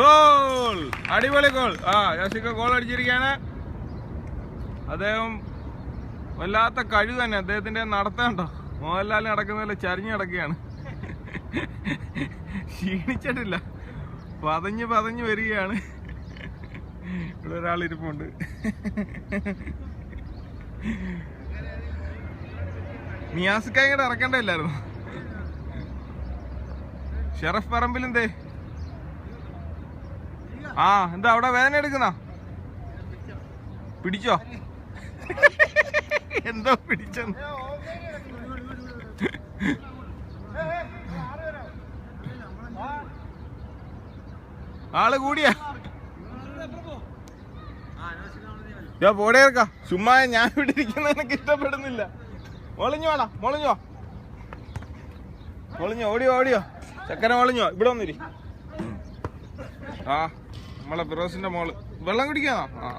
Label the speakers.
Speaker 1: Goal! അടിപൊളി goal. യാസിക്ക goal അടിച്ചിരിക്കുകയാണ്. അദ്ദേഹം വല്ലാത്ത കഴിവ് തന്നെ. അദ്ദേഹത്തിന്റെ നടത്തണ്ടോ, മോഹൻലാൽ നടക്കുന്നതല്ല, ചരിഞ്ഞ് കിടക്കുകയാണ്. ക്ഷീണിച്ചിട്ടില്ല, പതഞ്ഞ് വരികയാണ്. ഇവിടെ ഒരാളിരിപ്പുണ്ട്. മിയാസിക്കായി കൂടെ ഇറക്കണ്ടല്ലായിരുന്നു. ഷെറഫ് പറമ്പിലെന്തേ? എന്താ അവിടെ വേദന എടുക്കുന്ന? പിടിച്ചോ? എന്തോ പിടിച്ചെന്ന്. ആള് കൂടിയാ പോടേർക്ക. ചുമ്മാ ഞാൻ ഇവിടെ ഇരിക്കുന്ന എനിക്ക് ഇഷ്ടപ്പെടുന്നില്ല. മോളിഞ്ഞോ ഓടിയോ ചക്കര മോളിഞ്ഞോ. ഇവിടെ വന്നിരി. നമ്മളെ ഫിറോസിന്റെ മോള് വെള്ളം കുടിക്കാന്നോ?